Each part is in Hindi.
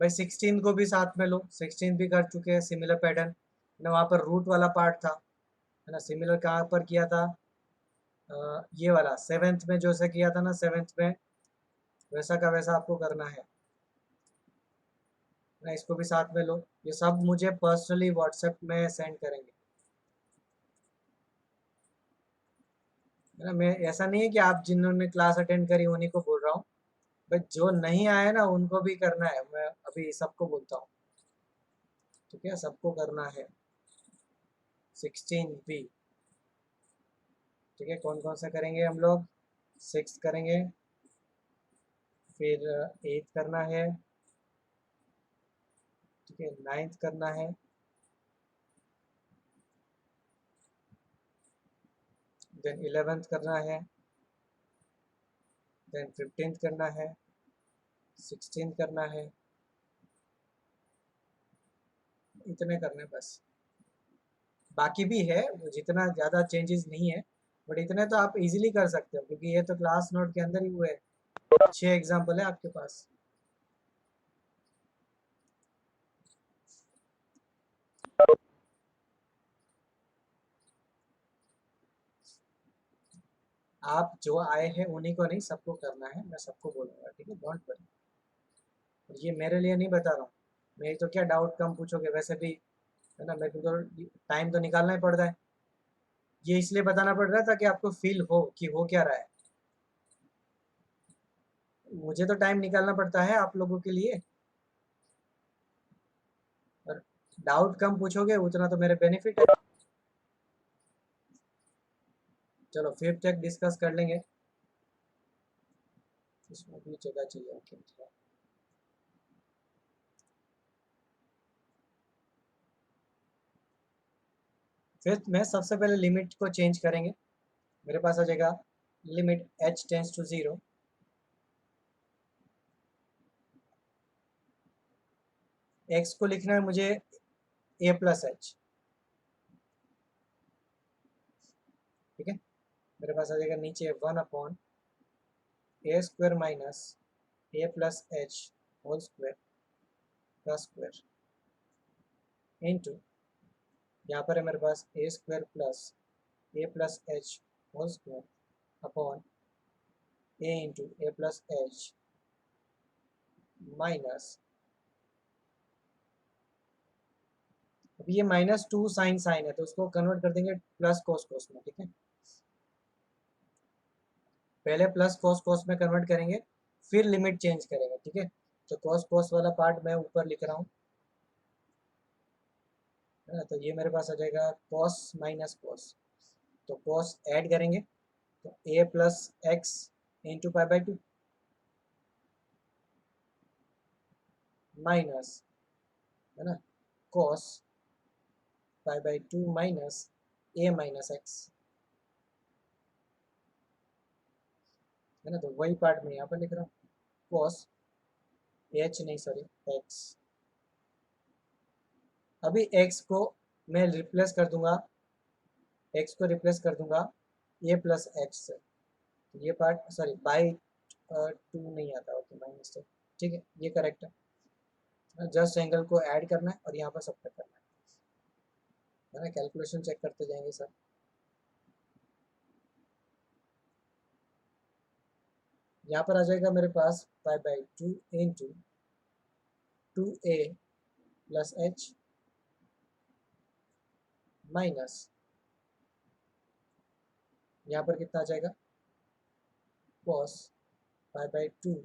भाई 16 को भी साथ में लो, 16 भी कर चुके हैं सिमिलर पैटर्न ना, वहाँ पर रूट वाला पार्ट था है ना। सिमिलर कहाँ पर किया था, ये वाला सेवेंथ में जो से किया था ना, सेवेंथ में वैसा का वैसा आपको करना है ना। इसको भी साथ में लो, ये सब मुझे पर्सनली व्हाट्सएप में सेंड करेंगे है ना। मैं ऐसा नहीं है कि आप जिन्होंने क्लास अटेंड करी उन्हीं को बोल रहा हूँ, बट जो नहीं आए ना उनको भी करना है, मैं अभी सबको बोलता हूँ, ठीक है, सबको करना है 16 भी। ठीक है, कौन कौन सा करेंगे हम लोग, 6 करेंगे, फिर 8 करना है, ठीक है, 9th करना है, देन 11th करना है, देन 15th करना है, 16th करना है, इतने करने बस। बाकी भी है, जितना ज़्यादा चेंजेस नहीं है, बट इतने तो आप इजीली कर सकते हो क्योंकि ये तो क्लास नोट के अंदर ही हुए 6 एग्जाम्पल है आपके पास। आप जो आए हैं उन्हीं को नहीं, सबको करना है, मैं सबको बोलूँगा, ठीक है, डोंट वरी। ये मेरे लिए नहीं बता रहा हूँ, मेरी तो क्या डाउट कम पूछोगे वैसे भी है ना, मेरे को तो टाइम तो निकालना ही पड़ता है। ये इसलिए बताना पड़ रहा है ताकि आपको फील हो कि हो क्या रहा है। मुझे तो टाइम निकालना पड़ता है आप लोगों के लिए, और डाउट कम पूछोगे उतना तो मेरे बेनिफिट है। चलो फिफ्थ तक डिस्कस कर लेंगे, इसमें भी जगह चाहिए, ओके। फिफ्थ में सबसे पहले लिमिट को चेंज करेंगे। मेरे पास आ जाएगा limit h tends to 0, x को लिखना है मुझे a प्लस एच, ठीक है। मेरे पास आ जाएगा नीचे 1 upon A square minus A plus H whole square का स्क्वायर इंटू, यहाँ पर है मेरे पास A square plus A plus H whole square upon A into A plus H minus, अब ये -2 साइन साइन है तो उसको कन्वर्ट कर देंगे प्लस कोस कोस में, ठीक है। पहले प्लस कोस कोस में कन्वर्ट करेंगे, फिर लिमिट चेंज करेंगे, ठीक है। तो कोस कोस वाला पार्ट मैं ऊपर लिख रहा हूँ है ना। तो ये मेरे पास आ जाएगा कॉस माइनस कॉस, तो कॉस ऐड करेंगे तो A plus X into pi by 2 minus है ना cos pi by 2 minus A minus X है ना। तो वही पार्ट मैं यहाँ पर लिख रहा हूँ, कॉस एच नहीं सॉरी एक्स। अभी एक्स को मैं रिप्लेस कर दूंगा, एक्स को रिप्लेस कर दूंगा ए प्लस एच से, तो ये पार्ट सॉरी बाई 2 नहीं आता, ओके माई मिस्टेक, ठीक है, ये करेक्ट है। जस्ट एंगल को ऐड करना है और यहाँ पर सब करना है ना। कैलकुलेशन चेक करते जाएंगे सर। यहाँ पर आ जाएगा मेरे पास pi by 2 into 2a plus H minus, यहाँ पर कितना आ जाएगा cos pi by 2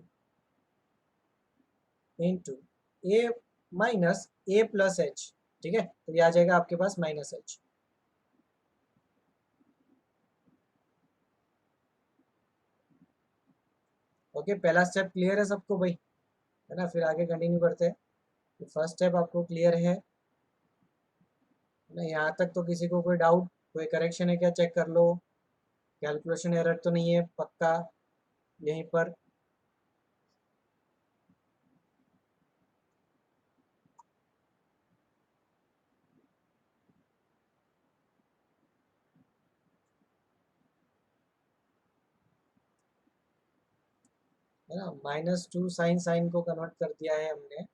into A minus A plus H, ठीक है। तो ये आ जाएगा आपके पास माइनस एच। ओके, पहला स्टेप क्लियर है सबको भाई, है ना। फिर आगे कंटिन्यू करते हैं। तो फर्स्ट स्टेप आपको क्लियर है ना, यहाँ तक तो किसी को कोई डाउट, कोई करेक्शन है क्या, चेक कर लो। कैलकुलेशन एरर तो नहीं है पक्का यहीं पर। है ना, -2 साइन साइन को कन्वर्ट कर दिया है हमने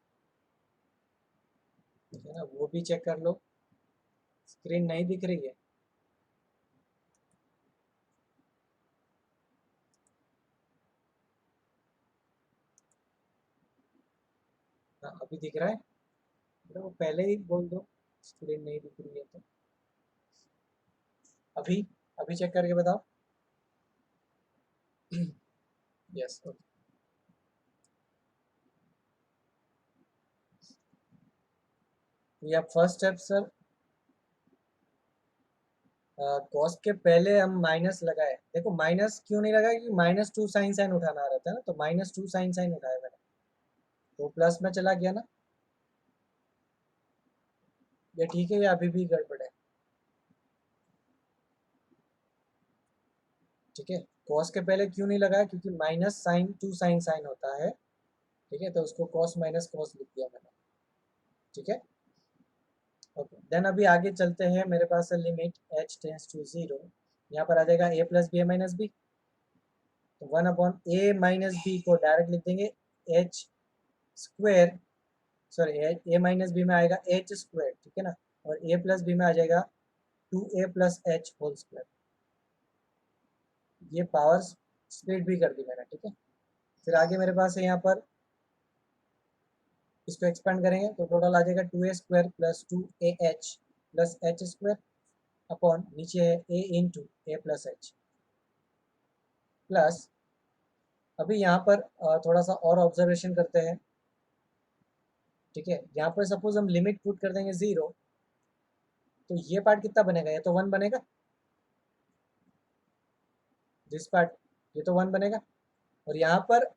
है ना, वो भी चेक कर लो। स्क्रीन नहीं दिख रही है? हाँ अभी दिख रहा है। तो वो पहले ही बोल दो स्क्रीन नहीं दिख रही है तो। अभी अभी चेक करके बताओ। यस। या फर्स्ट स्टेप सर, कॉस्ट के पहले हम माइनस लगाए। देखो माइनस क्यों नहीं लगाए, क्योंकि माइनस टू साइन साइन उठाना रहता है ना, तो माइनस टू साइन साइन उठाया मैंने, तो प्लस में चला गया ना। ये ठीक है या अभी भी गड़बड़ है? ठीक है, कॉस के पहले क्यों नहीं लगाया, क्योंकि minus sign two sign sign होता है। ठीक है, तो उसको कॉस माइनस कॉस लिख दिया मैंने। ठीक है, ओके। देन अभी आगे चलते हैं, मेरे पास है limit h tends to zero. यहाँ पर आ जाएगा a plus B minus B, तो one upon A minus B को डायरेक्ट लिख देंगे H square, sorry A minus B में आएगा एच स्क्वेयर, ठीक है ना, और ए प्लस बी में आ जाएगा two A plus H whole square. ये पावर स्प्लिट भी कर दी मैंने। ठीक है, फिर आगे मेरे पास है यहाँ पर, इसको एक्सपेंड करेंगे तो टोटल आ जाएगा two A square plus two A H plus H square upon नीचे है A into A plus H plus. अभी यहाँ पर थोड़ा सा और ऑब्जर्वेशन करते हैं। ठीक है, यहाँ पर सपोज हम लिमिट पुट कर देंगे जीरो, तो ये पार्ट कितना बनेगा, ये तो वन बनेगा। दिस पार्ट, ये तो वन बनेगा। और यहाँ पर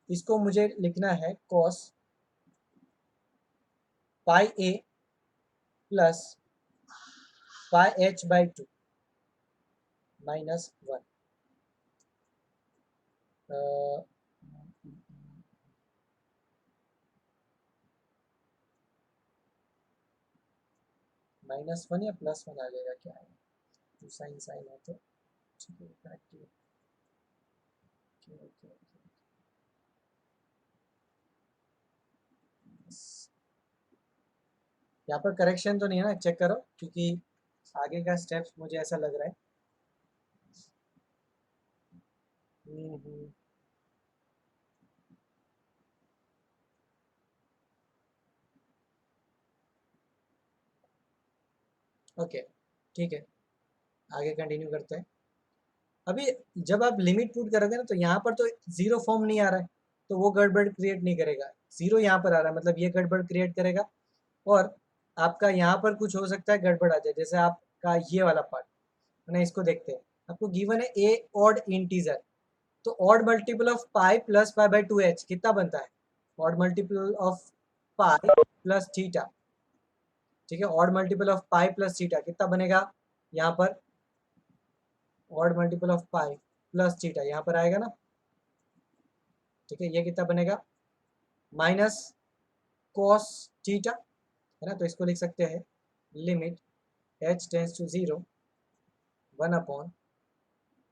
इसको मुझे लिखना है cos pi A plus pi H by two minus one. Minus one या प्लस वन आ जाएगा, क्या है, टू साइन साइन है तो ठीक है, करेक्ट है। Okay okay okay. यहाँ पर करेक्शन तो नहीं है ना, चेक करो, क्योंकि आगे का स्टेप्स मुझे ऐसा लग रहा है। हम्म। ओके, ठीक है, आगे कंटिन्यू करते हैं। अभी जब आप लिमिट पुट करोगे ना, तो यहाँ पर तो जीरो फॉर्म नहीं आ रहा है, तो वो गड़बड़ क्रिएट नहीं करेगा। जीरो यहाँ पर आ रहा है, मतलब ये गड़बड़ क्रिएट करेगा। और आपका यहाँ पर कुछ हो सकता है गड़बड़ आ जाए, जैसे आपका ये वाला पार्ट है ना, इसको देखते हैं। आपको गिवन है ए ऑड इंटीजर, तो odd multiple of pi plus pi by two H कितना बनता है, odd multiple of pi plus theta. ठीक है, odd multiple of pi plus theta कितना बनेगा, यहाँ पर odd multiple of pi plus theta यहाँ पर आएगा ना। ठीक है, ये कितना बनेगा, माइनस कॉस थीटा, है ना, तो इसको लिख सकते हैं limit h tends to zero one upon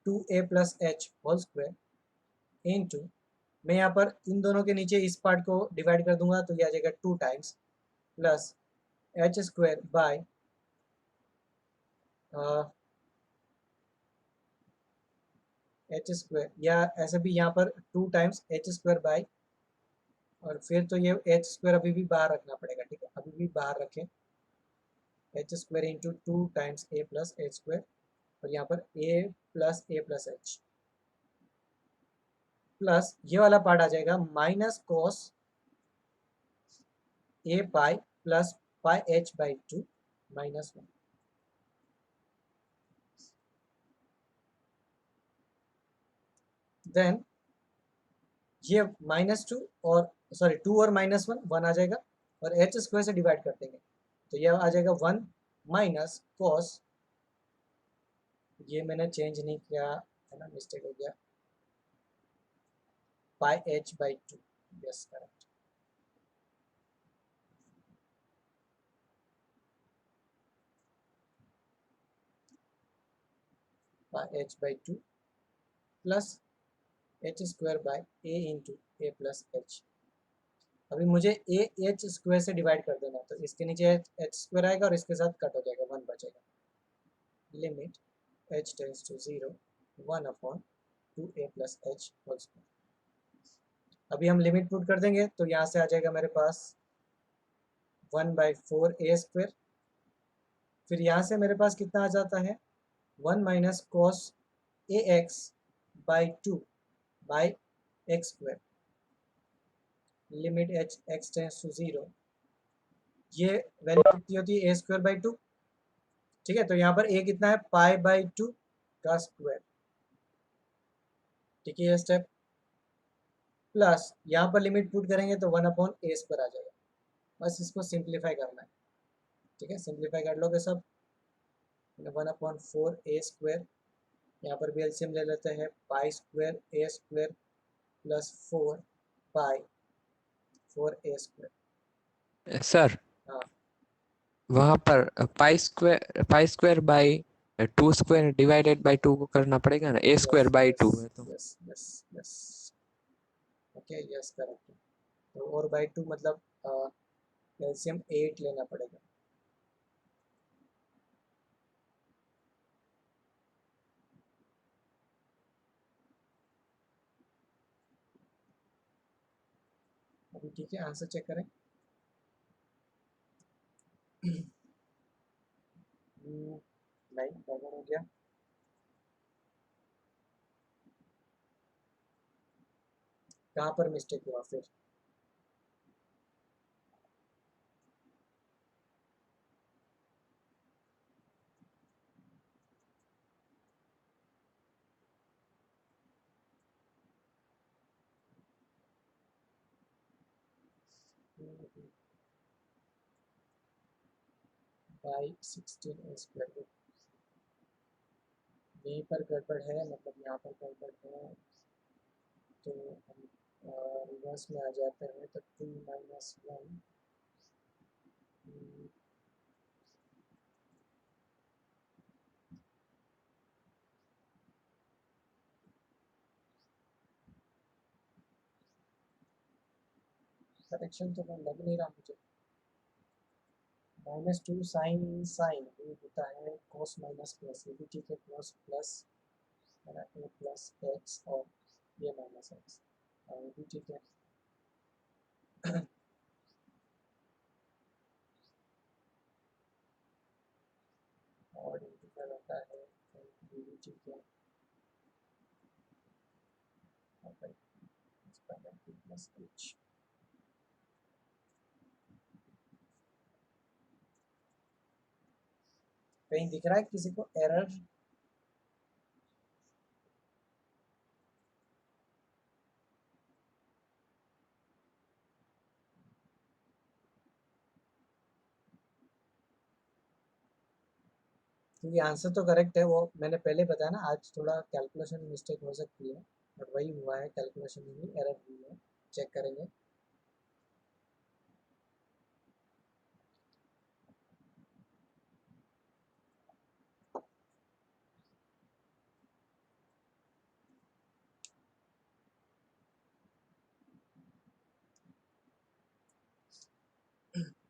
two A plus H whole square into, मैं यहाँ पर इन दोनों के नीचे इस पार्ट को डिवाइड कर दूंगा, तो ये आ जाएगा two times plus H square by H square, या ऐसे भी यहाँ पर two times H square bye, और फिर तो ये एच स्क्वायर अभी भी बाहर रखना पड़ेगा। ठीक है, अभी भी बाहर रखें, H square into two times A plus H square, और यहाँ पर ए प्लस एच प्लस ये वाला पार्ट आ जाएगा minus cos A pi plus pi H by two minus one. Then ये माइनस टू और सॉरी टू और माइनस वन वन आ जाएगा, और एच स्क्वायर से डिवाइड कर देंगे, तो ये आ जाएगा वन माइनस कॉस, ये मैंने चेंज नहीं किया है ना, मिस्टेक हो गया, pi H by two. Yes correct, pi H by two plus H square by A into A plus H. अभी मुझे ए एच स्क्वायर से डिवाइड कर देना, तो इसके नीचे एच स्क्वायर आएगा और इसके साथ कट हो जाएगा, 1 बचेगा। Limit h tends to 0 1 upon 2a plus H whole square. अभी हम लिमिट पुट कर देंगे तो यहाँ से आ जाएगा मेरे पास 1/4a स्क्वायर। फिर यहाँ से मेरे पास कितना आ जाता है, 1 minus cos A X by 2 by X square. Limit H X tends to 0, ये वैल्यू कितनी होती है, ए स्क्वायर बाई 2। ठीक है, तो यहाँ पर ए कितना है, पाई बाई 2 का स्क्वायर। ठीक है, ये स्टेप प्लस यहाँ पर लिमिट पुट करेंगे तो 1 अपॉन ए स्क्वायर आ जाएगा। बस इसको सिंप्लीफाई करना है। ठीक है, सिंप्लीफाई कर लोगे सब, 1/4 ए स्क्वायर। यहाँ पर भी एलसीएम ले लेते हैं, pi square A square plus 4 by 4a square. Sir हाँ वहां पर pi square by 2 square divided by 2 को करना पड़ेगा ना, ए यस स्क्वायर बाई यस 2 है तो। Yes yes yes okay, yes correct. तो और बाई 2 मतलब एलसीएम 8 लेना पड़ेगा। अभी ठीक है, आंसर चेक करें। नहीं, गड़बड़ हो गया। कहाँ पर मिस्टेक हुआ फिर? बाई 16 स्क्वायर, यहीं पर गड़बड़ है, मतलब यहाँ पर गड़बड़ है। तो हम रिवर्स में आ जाते हैं, तो 2 माइनस 1 करेक्शन तो लग नहीं रहा मुझे। -2 साइन साइन ये होता है cos माइनस प्लस, ये भी ठीक है, cos प्लस है ना, a प्लस एक्स और ये माइनस एक्स, ये भी ठीक है। और इंटीग्रल होता है, तो ये भी ठीक है। और भाई इसका प्लस एच, कहीं दिख रहा है किसी को एरर? क्योंकि आंसर तो करेक्ट है, वो मैंने पहले बताया ना, आज थोड़ा कैलकुलेशन मिस्टेक हो सकती है, बट वही हुआ है, कैलकुलेशन में भी एरर हुई है। चेक करेंगे।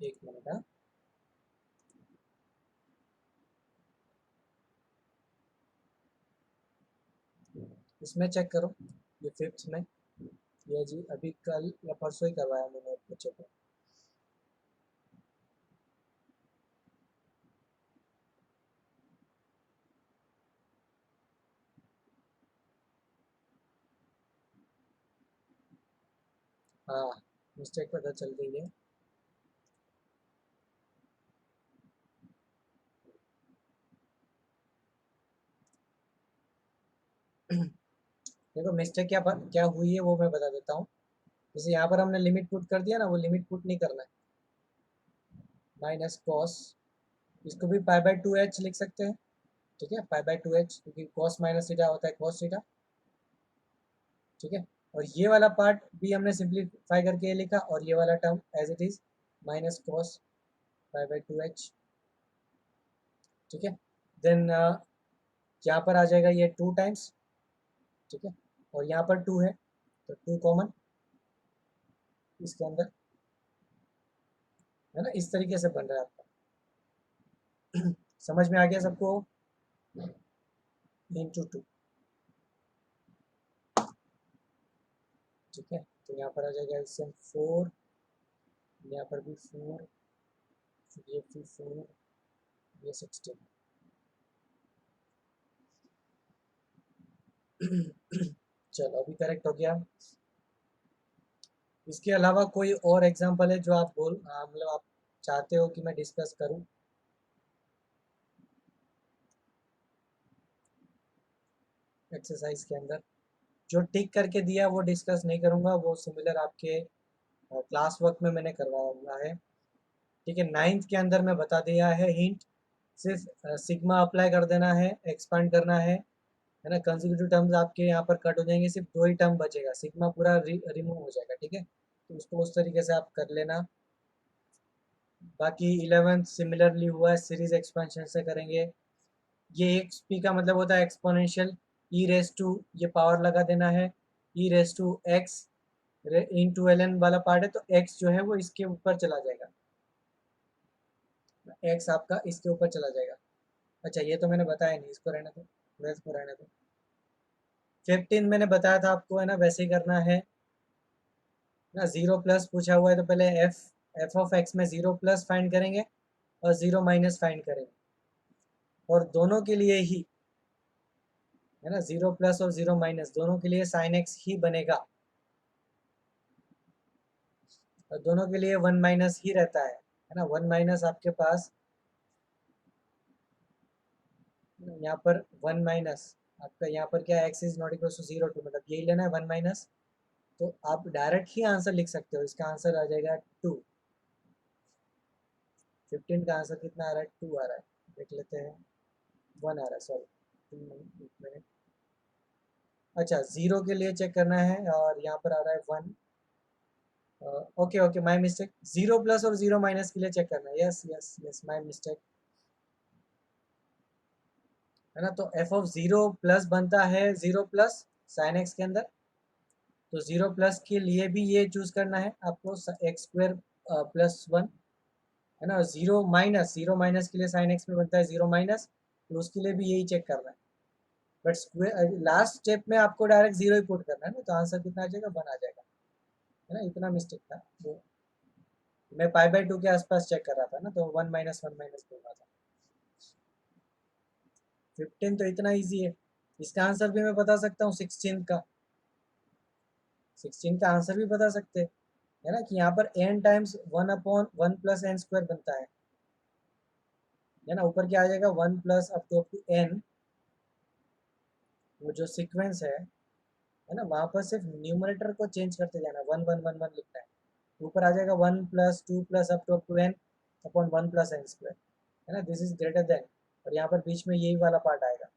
एक मिनट। हाँ, इसमें चेक करो, ये फिफ्थ में, ये जी अभी कल या परसों ही करवाया मैंने एक बच्चे को। हाँ, मिस्टेक पता चल गई है। देखो मिस्टेक क्या हुई है वो मैं बता देता हूँ। जैसे यहाँ पर हमने लिमिट पुट कर दिया ना, वो लिमिट पुट नहीं करना है। माइनस कॉस, इसको भी पाई बाई 2h लिख सकते हैं। ठीक है, पाई बाई 2h, क्योंकि कॉस माइनस थीटा होता है कॉस थीटा। ठीक है, और ये वाला पार्ट भी हमने सिंप्लीफाई करके लिखा, और ये वाला term as it is minus cos pi by 2h। ठीक है, देन यहाँ पर आ जाएगा ये 2 टाइम्स। ठीक है, और यहाँ पर 2 है, तो 2 कॉमन इसके अंदर, है ना, इस तरीके से बन रहा है आपका। समझ में आ गया सबको? इंटू टू, ठीक है। तो यहाँ पर आ जाएगा एलसीएम 4, यहाँ पर भी 4, ये भी 4, ये 16। चलो अभी करेक्ट हो गया। इसके अलावा कोई और एग्जांपल है जो आप मतलब आप चाहते हो कि मैं डिस्कस करूं? एक्सरसाइज के अंदर जो टिक करके दिया वो डिस्कस नहीं करूंगा, वो सिमिलर आपके क्लास वर्क में मैंने करवाया हुआ है, ठीक है। नाइन्थ के अंदर मैं बता दिया है हिंट, सिर्फ सिग्मा अप्लाई कर देना है, एक्सपांड करना है ना। कंसेक्यूटिव टर्म्स आपके यहाँ पर कट हो जाएंगे, सिर्फ दो ही टर्म बचेगा, सिग्मा पूरा रिमूव हो जाएगा, ठीक है। तो उसको उस तरीके से आप कर लेना। बाकी 11th सिमिलरली हुआ है, सीरीज एक्सपेंशन से करेंगे। ये एक्सपी का मतलब होता है एक्सपोनेंशियल, ई रेस टू, ये पावर लगा देना है, E raise to X into L N वाला पार्ट है, तो एक्स जो है वो इसके ऊपर चला जाएगा, एक्स आपका इसके ऊपर चला जाएगा। अच्छा ये तो मैंने बताया नहीं, इसको रहने दो, 12th को रहने दो। 15 मैंने बताया था आपको, है ना, वैसे ही करना है ना। जीरो प्लस पूछा हुआ है तो पहले एफ ऑफ एक्स में जीरो प्लस फाइंड करेंगे और जीरो माइनस फाइंड करेंगे, और दोनों के लिए ही, है ना, जीरो प्लस और जीरो माइनस दोनों के लिए साइन एक्स ही बनेगा, और दोनों के लिए वन माइनस ही रहता है ना। वन माइनस आपके पास यहाँ पर वन माइनस आपका यहाँ पर क्या, X is not equal to zero too, मतलब यही लेना है वन माइनस। तो आप डायरेक्ट ही आंसर लिख सकते हो, इसका आंसर आ जाएगा टू। 15 का आंसर कितना आ रहा है, टू आ रहा है, देख लेते हैं। वन आ रहा है, सॉरी, एक मिनट। अच्छा जीरो के लिए चेक करना है, और यहाँ पर आ रहा है one. Okay okay, my mistake, zero plus और जीरो माइनस के लिए चेक करना है, yes yes yes, my mistake, है ना। तो एफ ऑफ जीरो प्लस बनता है जीरो प्लस साइन एक्स के अंदर, तो जीरो प्लस के लिए भी ये चूज करना है आपको, एक्स स्क्वायर प्लस वन, है ना। जीरो माइनस के लिए साइन एक्स में बनता है जीरो माइनस, तो उसके लिए भी यही चेक करना है। बट स्क्वायर लास्ट स्टेप में आपको डायरेक्ट जीरो ही पुट करना है ना, तो आंसर कितना आ जाएगा, वन आ जाएगा, है ना। इतना मिस्टेक था वो, मैं पाई बाई टू के आसपास चेक कर रहा था ना, तो वन माइनस बोल रहा था। 15 तो इतना इजी है, इसका आंसर भी मैं बता सकता हूँ 16 का, 16 का आंसर भी बता सकते हैं, है ना, कि यहाँ पर n times one upon one plus N square बनता है ना। ऊपर क्या आ जाएगा, one plus up to n, वो जो सीक्वेंस है ना, वहाँ पर सिर्फ न्यूमरेटर को चेंज करते जाना, वन वन वन वन लिखना है। ऊपर आ जाएगा one plus two plus up to N upon one plus N square, है ना, दिस इज ग्रेटर देन, और यहाँ पर बीच में यही वाला पार्ट आएगा,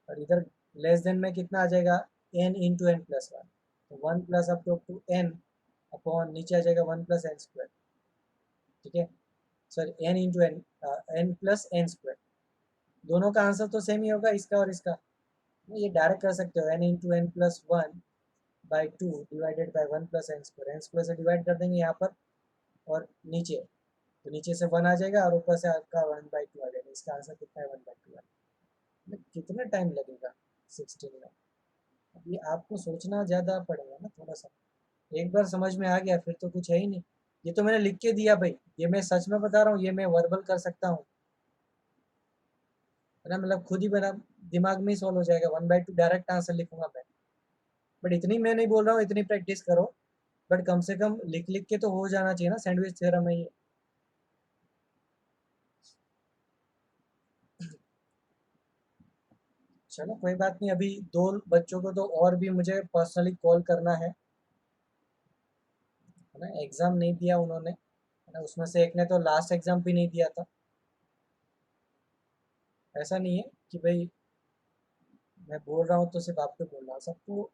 और इधर लेस देन में कितना आ जाएगा, N into N plus one, तो one plus up to N upon नीचे आ जाएगा वन प्लस एन स्क्वायर, ठीक है। Sorry N into N, N plus N square, दोनों का आंसर तो सेम ही होगा, इसका और इसका। ये डायरेक्ट कर सकते हो, N into N plus one by two divided by one plus N square से डिवाइड कर देंगे यहाँ पर, और नीचे, तो नीचे से वन आ जाएगा और ऊपर से आपका वन बाई टू आ जाएगा, इसका आंसर कितना है, वन बाई टू है। कितना टाइम लगेगा 16 में, ये आपको सोचना ज़्यादा पड़ेगा ना थोड़ा सा, एक बार समझ में आ गया फिर तो कुछ है ही नहीं। ये तो मैंने लिख के दिया भाई, ये मैं सच में बता रहा हूँ, ये मैं वर्बल कर सकता हूँ, है ना, मतलब खुद ही बना, दिमाग में ही सॉल्व हो जाएगा, one by to direct answer लिखूंगा मैं। बट इतनी मैं नहीं बोल रहा हूँ, इतनी प्रैक्टिस करो, बट कम से कम लिख लिख के तो हो जाना चाहिए ना, सैंडविच थ्योरम है ये। चलो कोई बात नहीं, अभी दो बच्चों को तो और भी मुझे पर्सनली कॉल करना है ना, एग्ज़ाम नहीं दिया उन्होंने, है ना, उसमें से एक ने तो लास्ट एग्ज़ाम भी नहीं दिया था। ऐसा नहीं है कि भाई मैं बोल रहा हूँ तो सिर्फ आपको बोल रहा हूँ, सबको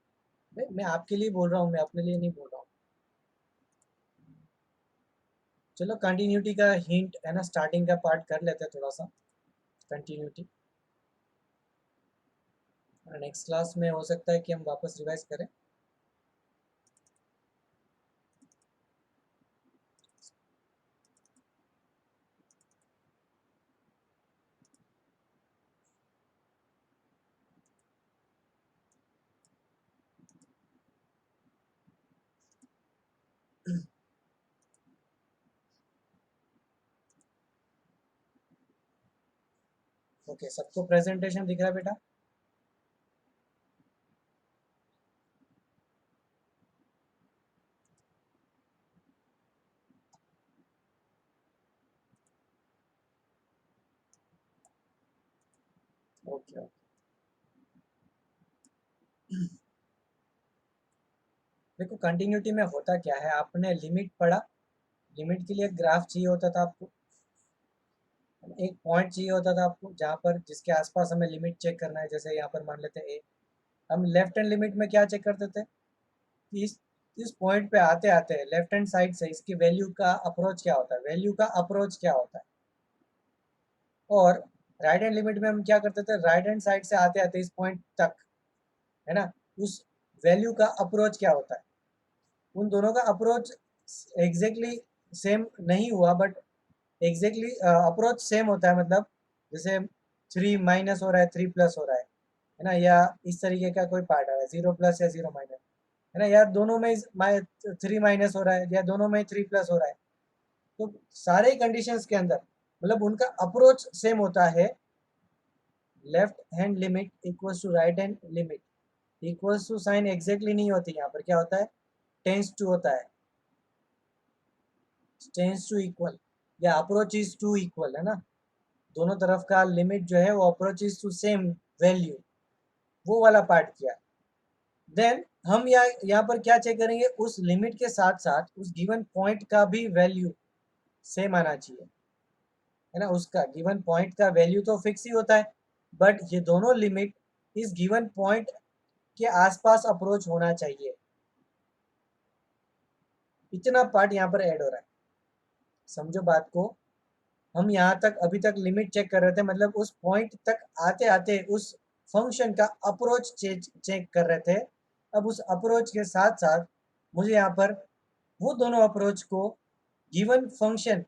मैं आपके लिए बोल रहा हूँ, मैं अपने लिए नहीं बोल रहा हूँ। चलो कंटिन्यूटी का हिंट, है ना, स्टार्टिंग का पार्ट कर लेते हैं थोड़ा सा, कंटिन्यूटी, नेक्स्ट क्लास में हो सकता है कि हम वापस रिवाइज करें। ओके, सबको प्रेजेंटेशन दिख रहा है बेटा? ओके, देखो कंटिन्यूटी में होता क्या है, आपने लिमिट पढ़ा, लिमिट के लिए ग्राफ चाहिए होता था आपको, एक पॉइंट चाहिए होता था आपको जहाँ पर जिसके आसपास हमें लिमिट चेक करना है। जैसे यहाँ पर मान लेते हैं ए, हम लेफ्ट हैंड लिमिट में क्या चेक करते थे कि इस पॉइंट पे आते आते लेफ्ट हैंड साइड से इसकी वैल्यू का अप्रोच क्या होता है, वैल्यू का अप्रोच क्या होता है। और राइट हैंड लिमिट में हम क्या करते थे, राइट हैंड साइड से आते आते इस पॉइंट तक, है ना, उस वैल्यू का अप्रोच क्या होता है। उन दोनों का अप्रोच एग्जैक्टली सेम नहीं हुआ, बट एग्जैक्टली अप्रोच सेम होता है। मतलब जैसे 3 माइनस हो रहा है, 3 प्लस हो रहा है ना, या इस तरीके का कोई पार्ट आ रहा है, 0 प्लस या 0 माइनस, है ना, या दोनों में 3 माइनस हो रहा है, या दोनों में 3 प्लस हो रहा है। तो सारे कंडीशंस के अंदर मतलब उनका अप्रोच सेम होता है। Left hand limit equals to right hand limit, equals to sign exactly नहीं होती, यहाँ पर क्या होता है, टेंस टू होता है, टेंस टू इक्वल, या अप्रोच इज टू इक्वल, है ना, दोनों तरफ का लिमिट जो है वो approach is to same value, वो वाला पार्ट किया। देन हम यहाँ पर क्या चेक करेंगे, उस लिमिट के साथ साथ उस गिवन पॉइंट का भी वैल्यू सेम आना चाहिए, है ना, उसका गिवन पॉइंट का वैल्यू तो फिक्स ही होता है, बट ये दोनों लिमिट इस गिवन पॉइंट के आसपास अप्रोच होना चाहिए। इतना पार्ट यहाँ पर ऐड हो रहा है, समझो बात को। हम यहाँ तक अभी तक लिमिट चेक कर रहे थे, मतलब उस पॉइंट तक आते आते उस फंक्शन का अप्रोच चेक कर रहे थे। अब उस अप्रोच के साथ साथ मुझे यहाँ पर वो दोनों अप्रोच को गिवन फंक्शन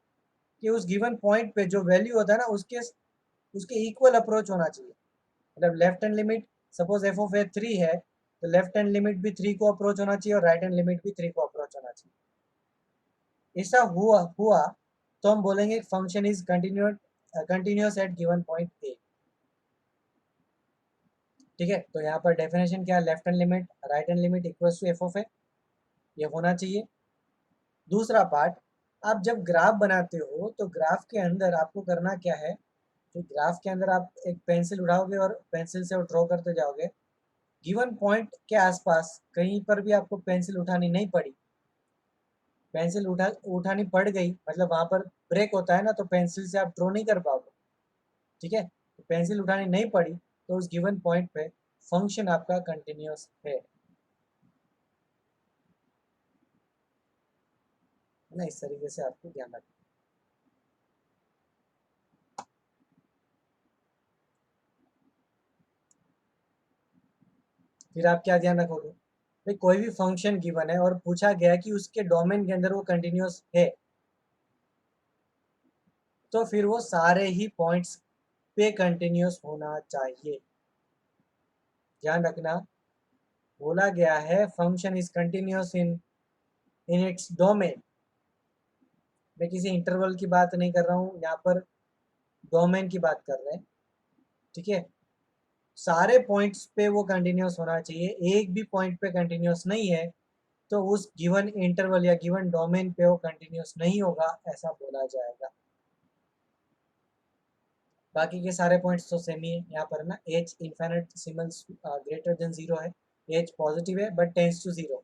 के उस गिवन पॉइंट पे जो वैल्यू होता है ना, उसके उसके इक्वल अप्रोच होना चाहिए। मतलब left hand limit suppose F of A 3 है, तो लेफ्ट हैंड लिमिट भी 3 को अप्रोच होना चाहिए और राइट हैंड लिमिट भी 3 को अप्रोच होना चाहिए। ऐसा हुआ हुआ तो हम बोलेंगे function is continuous at given point A. ठीक है, तो यहाँ पर डेफिनेशन क्या है, left hand limit right hand limit equals to F of A, ये होना चाहिए। दूसरा पार्ट, आप जब ग्राफ बनाते हो तो ग्राफ के अंदर आपको करना क्या है, तो ग्राफ के अंदर आप एक पेंसिल उठाओगे और पेंसिल से ड्रॉ करते जाओगे। गिवन पॉइंट के आसपास कहीं पर भी आपको पेंसिल उठानी नहीं पड़ी, पेंसिल उठानी पड़ गई मतलब वहां पर ब्रेक होता है ना, तो पेंसिल से आप ड्रॉ नहीं कर पाओगे। ठीक है, तो पेंसिल उठानी नहीं पड़ी तो उस गिवन पॉइंट पे फंक्शन आपका कंटिन्यूअस है ना, इस तरीके से आपको ध्यान रखना। फिर आप क्या ध्यान रखोगे, भाई कोई भी फंक्शन गिवन है और पूछा गया कि उसके डोमेन के अंदर वो कंटिन्यूअस है, तो फिर वो सारे ही पॉइंट्स पे कंटिन्यूअस होना चाहिए। ध्यान रखना, बोला गया है function is continuous in its domain. मैं किसी इंटरवल की बात नहीं कर रहा हूँ यहाँ पर, डोमेन की बात कर रहे हैं। ठीक है, सारे पॉइंट्स पे वो कंटिन्यूअस होना चाहिए, एक भी पॉइंट पे कंटिन्यूअस नहीं है तो उस गिवन इंटरवल या गिवन डोमेन पे वो कंटिन्यूअस नहीं होगा, ऐसा बोला जाएगा। बाकी के सारे पॉइंट्स तो सेम ही है। यहाँ पर ना एच इन्फिनिट सिमल्स ग्रेटर देन 0 है, एच पॉजिटिव है बट टेंस टू 0।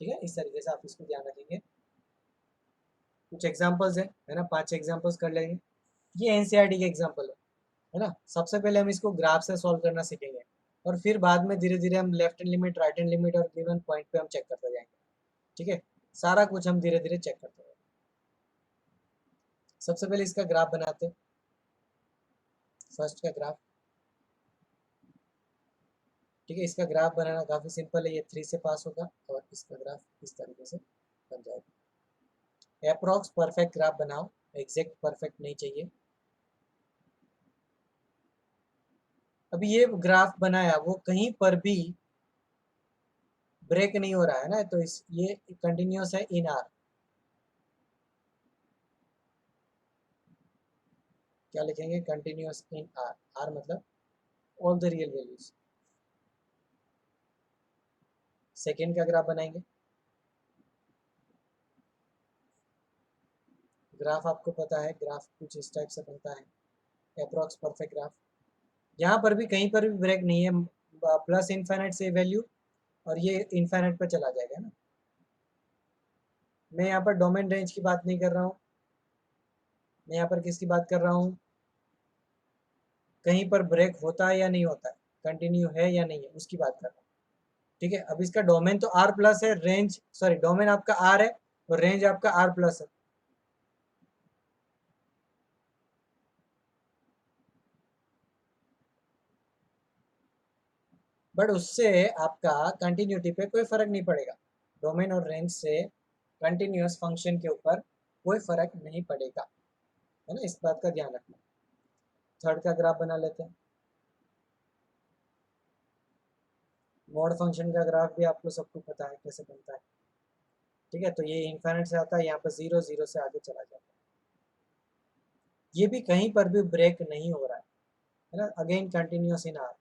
ठीक है, इस तरीके से आप इसको ध्यान रखेंगे। कुछ एग्जांपल्स है ना, 5 एग्जांपल्स कर लेंगे। ये एनसीईआरटी के एग्जांपल है ना। सबसे पहले हम इसको ग्राफ से सॉल्व करना सीखेंगे और फिर बाद में धीरे धीरे हम left hand limit right hand limit और गिवन पॉइंट पे हम चेक करते जाएंगे। ठीक है, सारा कुछ हम धीरे धीरे चेक करते जाएंगे। सबसे पहले इसका ग्राफ बनाते हैं, फर्स्ट का ग्राफ। ठीक है, इसका ग्राफ बनाना काफ़ी सिंपल है, ये 3 से पास होगा और इसका ग्राफ इस तरीके से बन जाएगा। अप्रॉक्स परफेक्ट ग्राफ बनाओ, एग्जैक्ट परफेक्ट नहीं चाहिए। अभी ये ग्राफ बनाया वो कहीं पर भी ब्रेक नहीं हो रहा है ना, तो इस ये कंटिन्यूअस है इन आर। क्या लिखेंगे, continuous in R, R R मतलब all the real values. Second का ग्राफ बनाएंगे। ग्राफ आपको पता है, ग्राफ कुछ इस टाइप से बनता है, अप्रॉक्स परफेक्ट ग्राफ। यहाँ पर भी कहीं पर भी ब्रेक नहीं है, प्लस इन्फाइनाइट से वैल्यू और ये इन्फाइनाइट पर चला जाएगा ना। मैं यहाँ पर डोमेन रेंज की बात नहीं कर रहा हूँ, मैं यहाँ पर किसकी बात कर रहा हूँ, कहीं पर ब्रेक होता है या नहीं होता है, कंटिन्यू है या नहीं है, उसकी बात कर रहा हूँ। ठीक है, अब इसका डोमेन तो आर प्लस है, रेंज सॉरी डोमेन आपका आर है और रेंज आपका आर प्लस है। बट उससे आपका कंटिन्यूटी पे कोई फर्क नहीं पड़ेगा, डोमेन और रेंज से कंटिन्यूअस फंक्शन के ऊपर कोई फर्क नहीं पड़ेगा, है ना, इस बात का ध्यान रखना। थर्ड का ग्राफ बना लेते हैं। मॉड फंक्शन का ग्राफ भी आपको सबको पता है कैसे बनता है। ठीक है, तो ये इन्फाइनाइट से आता है, यहाँ पर 0 0 से आगे चला जाता है। ये भी कहीं पर भी ब्रेक नहीं हो रहा है ना, अगेन कंटिन्यूअस इन आर।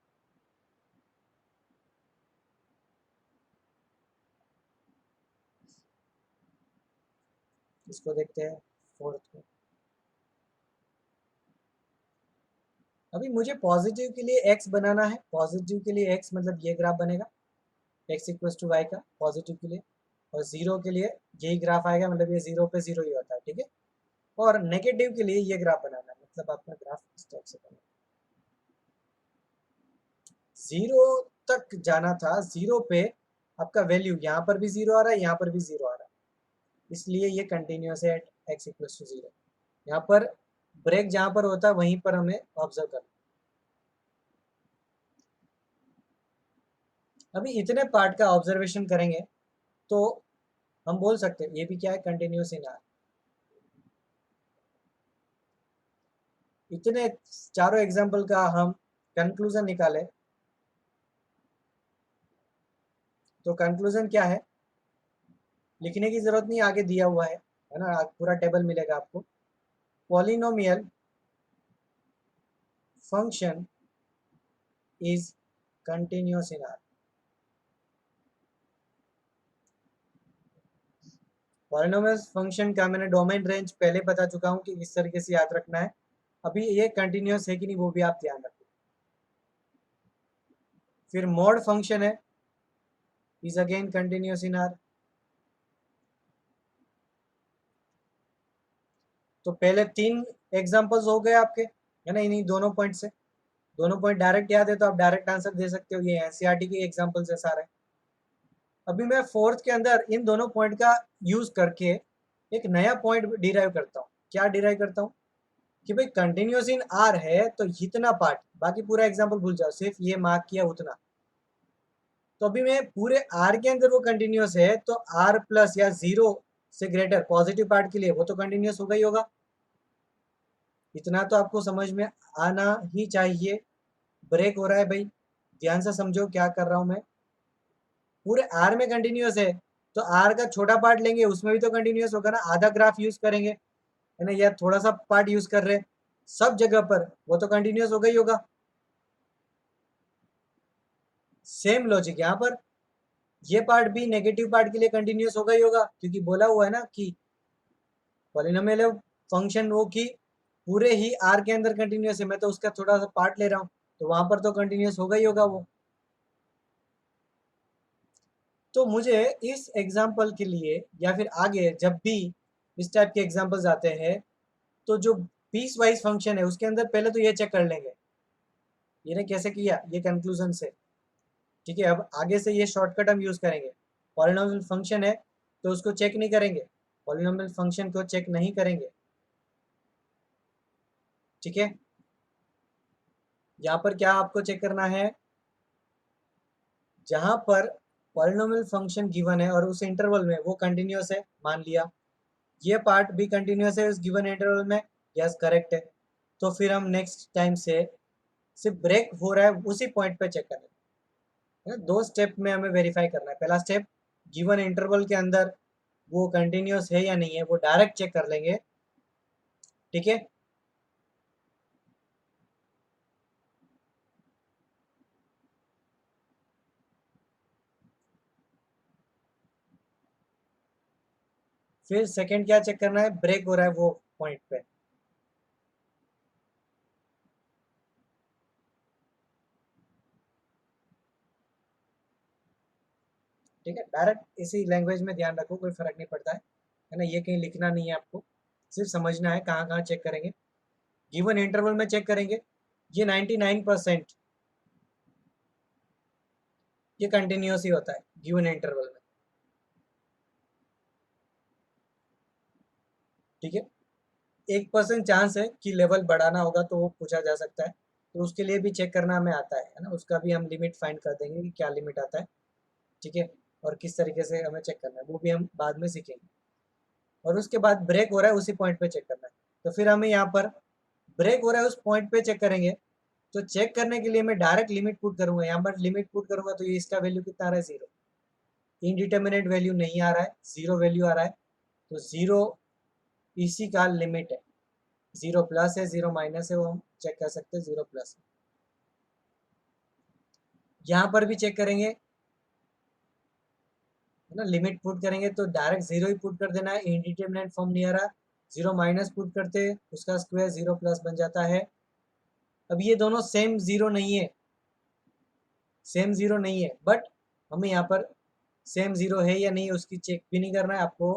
इसको देखते हैं फोर्थ को। अभी मुझे पॉजिटिव के लिए एक्स बनाना है, पॉजिटिव के लिए एक्स मतलब ये ग्राफ बनेगा, एक्स इक्वल टू वाई का पॉजिटिव के लिए, और जीरो के लिए यही ग्राफ आएगा, मतलब ये जीरो पे जीरो ही होता है। ठीक है, और नेगेटिव के लिए ये ग्राफ बनाना है, मतलब आपका ग्राफ इस टाइप से बनेगा। जीरो तक जाना था, जीरो पे आपका वैल्यू यहाँ पर भी जीरो आ रहा है, यहाँ पर भी जीरो आ रहा है, इसलिए ये कंटिन्यूस है at X equal to zero. यहाँ पर ब्रेक जहाँ पर होता है वहीं पर हमें ऑब्जर्व करना। अभी इतने पार्ट का ऑब्जर्वेशन करेंगे तो हम बोल सकते हैं ये भी क्या है, कंटिन्यूस इन आर। इतने चारों एग्जाम्पल का हम कंक्लूजन निकाले तो कंक्लूजन क्या है, लिखने की जरूरत नहीं, आगे दिया हुआ है ना, पूरा टेबल मिलेगा आपको। Polynomial function is continuous in are. Polynomial function का मैंने डोमेन रेंज पहले बता चुका हूँ कि इस तरीके से याद रखना है। अभी ये कंटिन्यूस है कि नहीं वो भी आप ध्यान रखो। फिर मॉड फंक्शन है, is again continuous in are. तो पहले तीन एग्जांपल्स हो गए आपके, है ना, इन्हीं दोनों पॉइंट से। दोनों पॉइंट डायरेक्ट याद है तो आप डायरेक्ट आंसर दे सकते हो, ये एनसीईआरटी के एग्जांपल्स है सारे। अभी मैं फोर्थ के अंदर इन दोनों पॉइंट का यूज करके एक नया पॉइंट डिराइव करता हूँ। क्या डिराइव करता हूँ कि भाई कंटिन्यूस इन आर है तो इतना पार्ट, बाकी पूरा एग्जांपल भूल जाओ, सिर्फ ये मार्क किया उतना। तो अभी मैं पूरे आर के अंदर वो कंटिन्यूस है तो आर प्लस या जीरो से ग्रेटर पॉजिटिव पार्ट के लिए वो तो कंटिन्यूस होगा ही होगा। इतना तो आपको समझ में आना ही चाहिए। ब्रेक हो रहा है भाई, ध्यान से समझो क्या कर रहा हूं मैं। पूरे आर में कंटिन्यूस है तो आर का छोटा पार्ट लेंगे उसमें भी तो कंटिन्यूस होगा ना, आधा ग्राफ यूज करेंगे, है ना, या थोड़ा सा पार्ट यूज कर रहे हैं, सब जगह पर वो तो कंटिन्यूस होगा ही होगा। सेम लॉजिक यहाँ पर, ये पार्ट भी नेगेटिव पार्ट के लिए कंटिन्यूस होगा ही होगा, क्योंकि बोला हुआ है ना कि पॉलिनोमियल फंक्शन वो कि पूरे ही आर के अंदर कंटिन्यूस है, मैं तो उसका थोड़ा सा पार्ट ले रहा हूँ तो वहां पर तो कंटिन्यूस होगा ही होगा वो। तो मुझे इस एग्जाम्पल के लिए या फिर आगे जब भी इस टाइप के एग्जाम्पल्स आते हैं तो जो पीस वाइज फंक्शन है उसके अंदर पहले तो ये चेक कर लेंगे, ये कैसे किया, ये कंक्लूजन से। ठीक है, अब आगे से ये शॉर्टकट हम यूज करेंगे। पॉलिनोमियल फंक्शन है तो उसको चेक नहीं करेंगे, पॉलिनोमियल फंक्शन को चेक नहीं करेंगे। ठीक है, यहाँ पर क्या आपको चेक करना है, जहां पर पॉलिनोमियल फंक्शन गिवन है और उस इंटरवल में वो कंटिन्यूस है, मान लिया ये पार्ट भी कंटिन्यूस है उस गिवन इंटरवल में, यस करेक्ट है, तो फिर हम नेक्स्ट टाइम से सिर्फ ब्रेक हो रहा है उसी पॉइंट पे चेक करें। दो स्टेप में हमें वेरीफाई करना है। पहला स्टेप, गिवन इंटरवल के अंदर वो कंटिन्यूस है या नहीं है वो डायरेक्ट चेक कर लेंगे। ठीक है, फिर सेकंड क्या चेक करना है, ब्रेक हो रहा है वो पॉइंट पे। ठीक है, डायरेक्ट इसी लैंग्वेज में ध्यान रखो, कोई फर्क नहीं पड़ता है ना, ये कहीं लिखना नहीं है आपको, सिर्फ समझना है कहाँ कहाँ चेक करेंगे। गिवन इंटरवल में चेक करेंगे, ये 99% ये कंटिन्यूस ही होता है गिवन इंटरवल में। ठीक है, 1% चांस है कि लेवल बढ़ाना होगा तो वो पूछा जा सकता है, तो उसके लिए भी चेक करना हमें आता है ना, उसका भी हम लिमिट फाइंड कर देंगे कि क्या लिमिट आता है। ठीक है, और किस तरीके से हमें चेक करना है वो भी हम बाद में सीखेंगे। और उसके बाद ब्रेक हो रहा है उसी पॉइंट पे चेक करना है, तो फिर हमें यहाँ पर ब्रेक हो रहा है उस पॉइंट पे चेक करेंगे। तो चेक करने के लिए मैं डायरेक्ट लिमिट पुट करूंगा, यहाँ पर लिमिट पुट करूंगा तो ये इसका वैल्यू कितना आ रहा है, जीरो। इनडिटर्मिनेट वैल्यू नहीं आ रहा है, जीरो वैल्यू आ रहा है, तो जीरो इसी का लिमिट है। जीरो प्लस है, जीरो माइनस है, वो हम चेक कर सकते हैं, जीरो प्लस है। यहाँ पर भी चेक करेंगे, है ना, लिमिट पुट करेंगे तो डायरेक्ट जीरो ही पुट कर देना है, इनडिटर्मिनेट फॉर्म नहीं आ रहा। जीरो माइनस पुट करते उसका स्क्वायर जीरो प्लस बन जाता है। अब ये दोनों सेम जीरो नहीं है, सेम जीरो नहीं है, बट हमें यहाँ पर सेम जीरो है या नहीं उसकी चेक भी नहीं करना है आपको।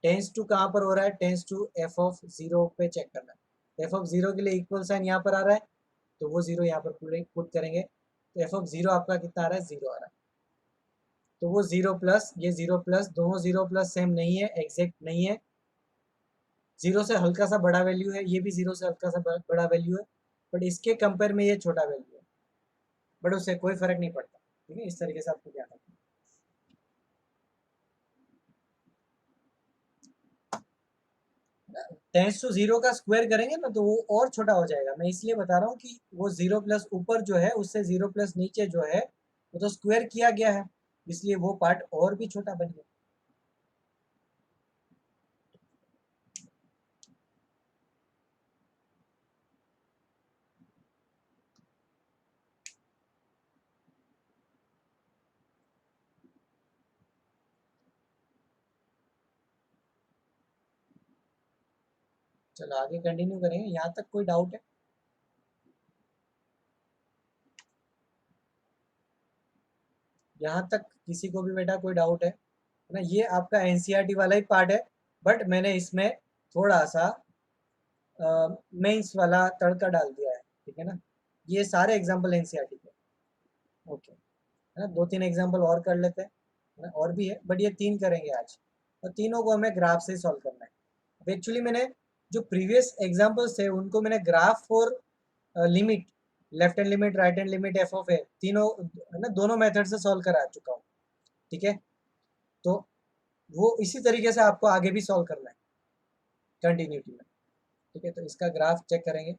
टेंस टू कहाँ पर हो रहा है, tends to F of zero पे चेक करना है। एफ ऑफ जीरो के लिए इक्वल साइन यहाँ पर आ रहा है, तो वो जीरो यहाँ पर पुट करेंगे, तो एफ ऑफ जीरो आपका कितना आ रहा है, जीरो आ रहा है। तो वो जीरो प्लस ये जीरो प्लस, दोनों जीरो प्लस सेम नहीं है, एग्जैक्ट नहीं है। जीरो से हल्का सा बड़ा वैल्यू है, ये भी जीरो से हल्का सा बड़ा वैल्यू है, बट इसके कंपेयर में ये छोटा वैल्यू है, बट उससे कोई फर्क नहीं पड़ता। ठीक है, इस तरीके से आपको ध्यान रखना। टेंस टू जीरो का स्क्वायर करेंगे ना तो वो और छोटा हो जाएगा, मैं इसलिए बता रहा हूँ कि वो जीरो प्लस ऊपर जो है उससे जीरो प्लस नीचे जो है वो तो स्क्वायर किया गया है, इसलिए वो पार्ट और भी छोटा बन गया। चलो आगे कंटिन्यू करेंगे, यहाँ तक कोई डाउट है? यहाँ तक किसी को भी बेटा कोई डाउट है ना? ये आपका एनसीईआरटी वाला ही पार्ट है, बट मैंने इसमें थोड़ा सा मेंस वाला तड़का डाल दिया है। ठीक है ना, ये सारे एग्जांपल एनसीईआरटी के। ओके, है ना, दो तीन एग्जांपल और कर लेते हैं, है ना, और भी है बट ये तीन करेंगे आज, और तीनों को हमें ग्राफ से सॉल्व करना है। अब एक्चुअली मैंने जो प्रीवियस एग्जांपल्स थे उनको मैंने ग्राफ और limit, left hand limit, right hand limit, F of A, तीनों, है ना, दोनों मेथड से सॉल्व करा चुका हूँ। ठीक है, तो वो इसी तरीके से आपको आगे भी सॉल्व करना है कंटिन्यूटी में। ठीक है, तो इसका ग्राफ चेक करेंगे।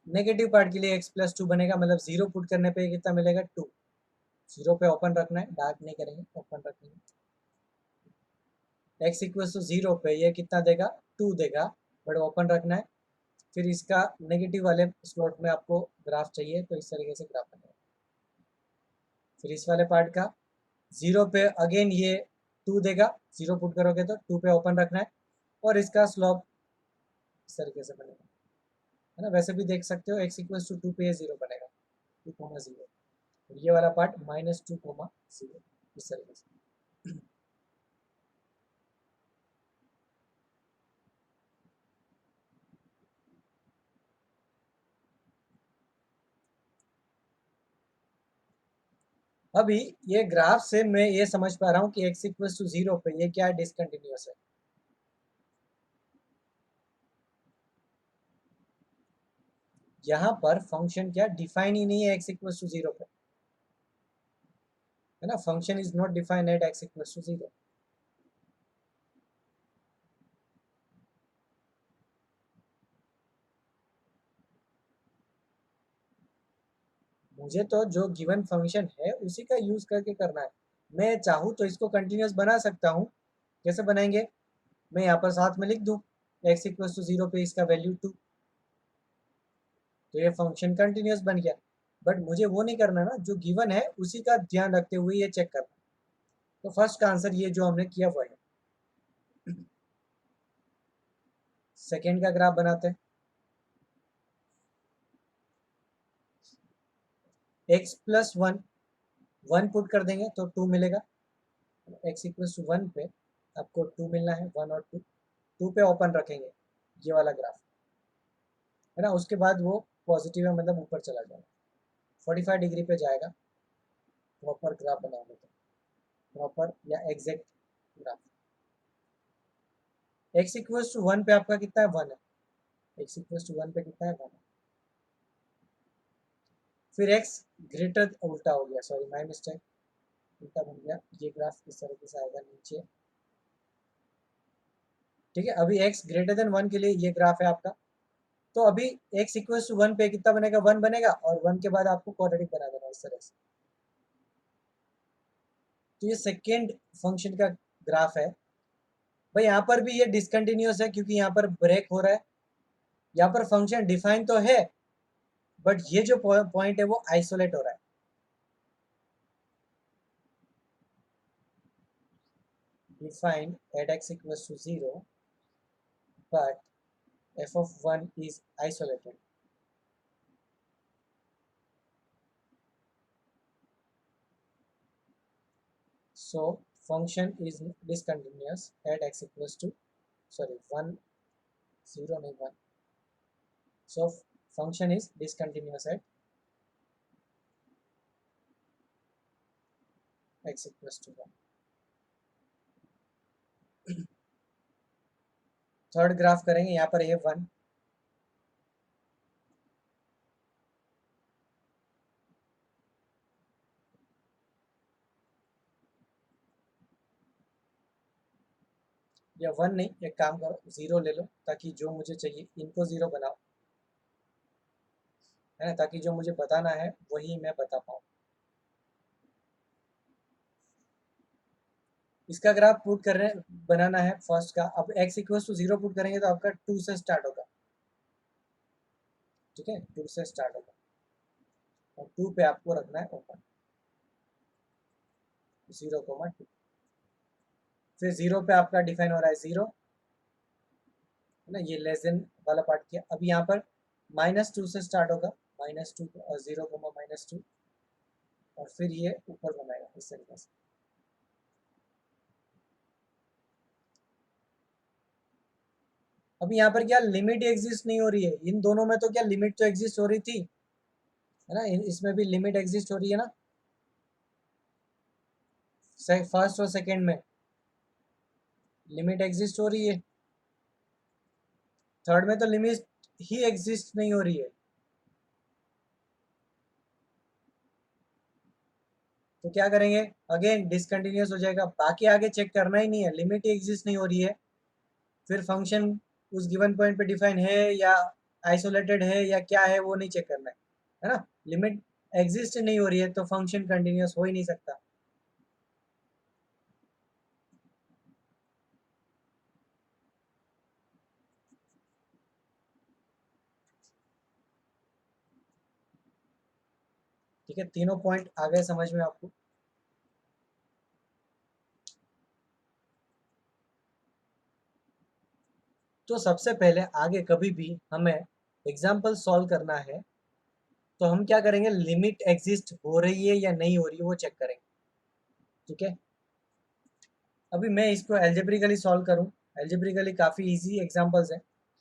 नेगेटिव पार्ट के लिए x प्लस टू बनेगा, मतलब जीरो पुट करने पे कितना मिलेगा, टू। जीरो पे ओपन रखना है, डार्क नहीं करेंगे, ओपन रखेंगे। x इक्वल टू जीरो पे ये कितना देगा, टू देगा, बट ओपन रखना है। फिर इसका नेगेटिव वाले स्लॉट में आपको ग्राफ चाहिए, तो इस तरीके से ग्राफ बनेगा। फिर इस वाले पार्ट का जीरो पे अगेन ये टू देगा, जीरो पुट करोगे तो टू पे ओपन रखना है, और इसका स्लॉप इस तरीके से बनेगा, है ना। वैसे भी देख सकते हो x इक्वल टू टू पे ये जीरो बनेगा, टू कोमा जीरो। और ये वाला part minus two comma zero, इस तरीके से। अभी ये ग्राफ से मैं ये समझ पा रहा हूँ कि x इक्वल टू जीरो पे ये क्या डिसकंटिन्यूअस है। यहाँ पर फंक्शन क्या डिफाइन ही नहीं है x इक्वल टू जीरो पे, है ना, function is not define at x equal to zero. मुझे तो जो गिवन फंक्शन है उसी का यूज करके करना है। मैं चाहूँ तो इसको कंटिन्यूअस बना सकता हूँ। कैसे बनाएंगे, मैं यहाँ पर साथ में लिख दूँ x इक्वल टू जीरो पे इसका वैल्यू टू, तो ये फंक्शन कंटिन्यूअस बन गया। बट मुझे वो नहीं करना ना, जो गिवन है उसी का ध्यान रखते हुए ये चेक करना। तो फर्स्ट का आंसर ये जो हमने किया वो है। सेकेंड का ग्राफ बनाते हैं। x प्लस वन पुट कर देंगे तो 2 मिलेगा। x इक्वल्स टू 1 पे आपको 2 मिलना है, 1 और 2 पे ओपन रखेंगे ये वाला ग्राफ, है ना। उसके बाद वो पॉजिटिव है मतलब ऊपर चला जाएगा, 45 डिग्री पे जाएगा। प्रॉपर ग्राफ बनाओगे तो प्रॉपर या exact graph. x equals to 1 पे आपका कितना है, 1 है। x इक्वल्स टू 1 पे कितना है, 1 है। फिर x ग्रेटर, उल्टा हो गया, सॉरी माय मिस्टेक, उल्टा बन गया। ये ग्राफ इस तरीके से आएगा नीचे, ठीक है। अभी x ग्रेटर देन 1 के लिए ये ग्राफ है आपका। तो अभी x इक्वल्स टू 1 पे कितना बनेगा, 1 बनेगा, और 1 के बाद आपको क्वाड्रेटिक बना देना इस तरह से। तो ये सेकेंड फंक्शन का ग्राफ है। भाई यहाँ पर भी ये डिसकंटिन्यूअस है क्योंकि यहाँ पर ब्रेक हो रहा है। यहाँ पर फंक्शन डिफाइन तो है बट ये जो पॉइंट है वो आइसोलेट हो रहा है। Defined at x equals to 0 but f of 1 is isolated. So function is discontinuous at x equals to, sorry, 1 0 नहीं 1. So function is discontinuous at x equals to 1. Third graph करेंगे, यहाँ पर है 1, या 1 नहीं, एक काम करो 0 ले लो ताकि जो मुझे चाहिए इनको 0 बनाओ, है ना, ताकि जो मुझे बताना है वही मैं बता पाऊँ। इसका ग्राफ पुट कर रहे हैं, बनाना है फर्स्ट का। अब x इक्वल्स टू 0 पुट करेंगे तो आपका 2 से स्टार्ट होगा, ठीक है, 2 से स्टार्ट होगा और 2 पे आपको रखना है ओपन, 0,2। फिर 0 पे आपका डिफाइन हो रहा है 0, है ना, ये लेस देन वाला पार्ट किया। अब यहाँ पर -2 से स्टार्ट होगा, -2 और 0,-2, और फिर ये ऊपर बनाएगा इस तरीके से। अब यहाँ पर क्या लिमिट एग्जिस्ट नहीं हो रही है, इन दोनों में तो क्या लिमिट तो एग्जिस्ट हो रही थी, है ना, इसमें भी लिमिट एग्जिस्ट हो रही है ना, फर्स्ट और सेकेंड में लिमिट एग्जिस्ट हो रही है, थर्ड में तो लिमिट ही एग्जिस्ट नहीं हो रही है। तो क्या करेंगे, अगेन डिसकंटिन्यूस हो जाएगा, बाकी आगे चेक करना ही नहीं है, लिमिट ही एग्जिस्ट नहीं हो रही है। फिर फंक्शन उस गिवन पॉइंट पे डिफाइन है या आइसोलेटेड है या क्या है वो नहीं चेक करना है ना। लिमिट एग्जिस्ट नहीं हो रही है तो फंक्शन कंटिन्यूस हो ही नहीं सकता। ठीक है, तीनों पॉइंट आ गए समझ में आपको। तो सबसे पहले आगे कभी भी हमें एग्जाम्पल सॉल्व करना है तो हम क्या करेंगे, लिमिट एग्जिस्ट हो रही है या नहीं हो रही है वो चेक करेंगे, ठीक है। अभी मैं इसको एल्जेब्रिकली सॉल्व करूं, एल्जेब्रिकली काफ़ी इजी एग्जांपल्स है।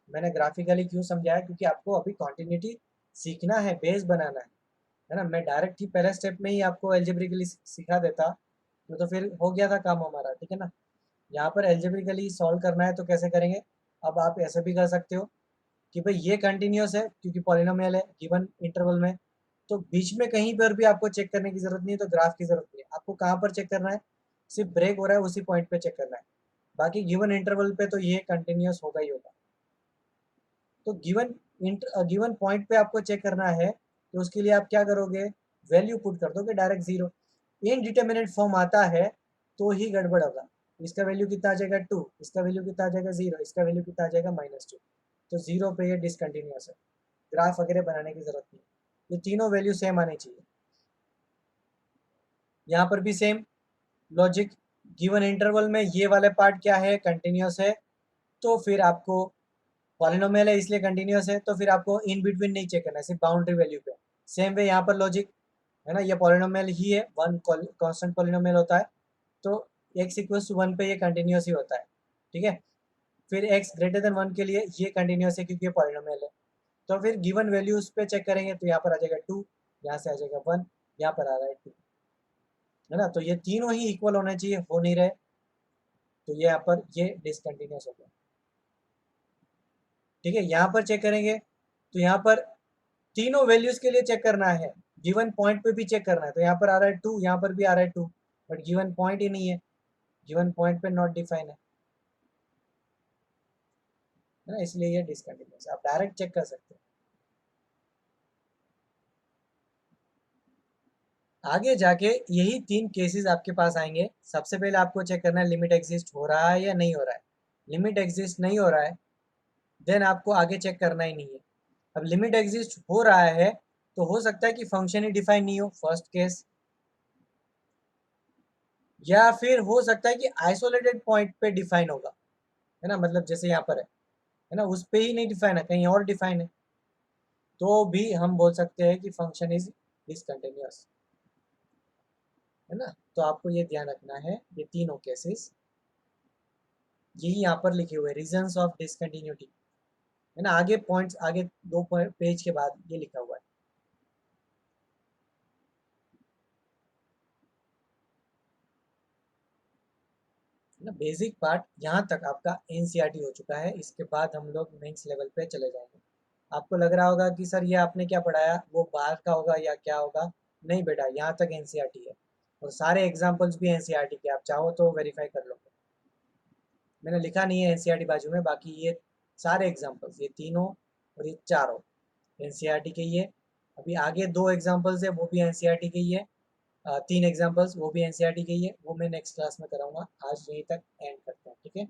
मैंने ग्राफिकली क्यों समझाया, क्योंकि आपको अभी कॉन्टिन्यूटी सीखना है, बेस बनाना है ना। मैं डायरेक्ट ही पहले स्टेप में ही आपको एल्जेब्रिकली सिखा देता तो फिर हो गया था काम हमारा, ठीक है ना। यहाँ पर एल्जेब्रिकली सॉल्व करना है तो कैसे करेंगे, अब आप ऐसे भी कर सकते हो कि भाई ये कंटिन्यूस है क्योंकि पॉलिनोमियल है गिवन इंटरवल में, तो बीच में कहीं पर भी आपको चेक करने की जरूरत नहीं है, तो ग्राफ की जरूरत नहीं है। आपको कहाँ पर चेक करना है, सिर्फ ब्रेक हो रहा है उसी पॉइंट पे चेक करना है, बाकी गिवन इंटरवल पे तो ये कंटिन्यूस होगा ही होगा। तो गिवन पॉइंट पे आपको चेक करना है तो उसके लिए आप क्या करोगे, वैल्यू पुट कर दोगे डायरेक्ट 0। इनडिटर्मिनेट फॉर्म आता है तो ही गड़बड़ होगा। इसका वैल्यू कितना आ जाएगा 2, इसका वैल्यू कितना आ जाएगा 0, इसका वैल्यू कितना आ जाएगा -2। तो 0 पे ये डिसकंटिन्यूस है, ग्राफ वगैरह बनाने की जरूरत नहीं, ये तीनों वैल्यू सेम आनी चाहिए। यहाँ पर भी सेम लॉजिक, गिवन इंटरवल में ये वाले पार्ट क्या है, कंटिन्यूस है, तो फिर आपको पॉलिनोमियल है इसलिए कंटिन्यूस है, तो फिर आपको इन बिटवीन नहीं चेक करना है, सिर्फ बाउंड्री वैल्यू पे। सेम वे यहाँ पर लॉजिक है ना, ये पॉलिनोमियल ही है, वन कांस्टेंट पॉलिनोमियल होता है, तो x इक्वल्स टू 1 पे ये कंटिन्यूस ही होता है, ठीक है। फिर x ग्रेटर देन 1 के लिए ये कंटिन्यूस है क्योंकि ये पॉलिनोमियल है, तो फिर गिवन वैल्यूज पे चेक करेंगे, तो यहाँ पर आ जाएगा 2, यहाँ से आ जाएगा 1, यहाँ पर आ रहा है 2, है ना। तो ये तीनों ही इक्वल होने चाहिए, हो नहीं रहे, तो ये यहाँ पर ये डिसकंटिन्यूस हो गया, ठीक है। यहाँ पर चेक करेंगे तो यहाँ पर तीनों वैल्यूज के लिए चेक करना है, गिवन पॉइंट पे भी चेक करना है, तो यहाँ पर आ रहा है 2, यहाँ पर भी आ रहा है 2, बट गिवन पॉइंट ही नहीं है, गिवन पॉइंट पे नॉट डिफाइन है ना, इसलिए ये डिसकंटिन्यूस। आप डायरेक्ट चेक कर सकते हैं। आगे जाके यही 3 केसेस आपके पास आएंगे। सबसे पहले आपको चेक करना है लिमिट एग्जिस्ट हो रहा है या नहीं हो रहा है। लिमिट एग्जिस्ट नहीं हो रहा है देन आपको आगे चेक करना ही नहीं है। अब लिमिट एग्जिस्ट हो रहा है तो हो सकता है कि फंक्शन ही डिफाइन नहीं हो, फर्स्ट केस, या फिर हो सकता है कि आइसोलेटेड पॉइंट पे डिफाइन होगा, है ना, मतलब जैसे यहाँ पर है ना, उस पे ही नहीं डिफाइन है, कहीं और डिफाइन है, तो भी हम बोल सकते हैं कि फंक्शन इज डिसकंटिन्यूअस, है ना। तो आपको ये ध्यान रखना है, ये तीनों केसेस यही यहाँ पर लिखे हुए रीजंस ऑफ डिसकंटिन्यूटी, है ना। आगे पॉइंट्स, आगे 2 पेज के बाद ये लिखा हुआ है ना। बेसिक पार्ट यहाँ तक आपका एनसीईआरटी हो चुका है, इसके बाद हम लोग मेंस लेवल पे चले जाएंगे। आपको लग रहा होगा कि सर ये आपने क्या पढ़ाया, वो बाहर का होगा या क्या होगा। नहीं बेटा, यहाँ तक एनसीईआरटी है, और सारे एग्जाम्पल्स भी एनसीईआरटी के, आप चाहो तो वेरीफाई कर लो। मैंने लिखा नहीं है एनसीईआरटी बाजू में, बाकी ये सारे एग्जाम्पल्स, ये तीनों और ये चारों एनसीईआरटी के ही है। अभी आगे 2 एग्जाम्पल्स है वो भी एनसीईआरटी के ही है, 3 एग्जाम्पल्स वो भी एनसीईआरटी के ही है, वो मैं नेक्स्ट क्लास में कराऊंगा। आज यहीं तक एंड करते हैं, ठीक है।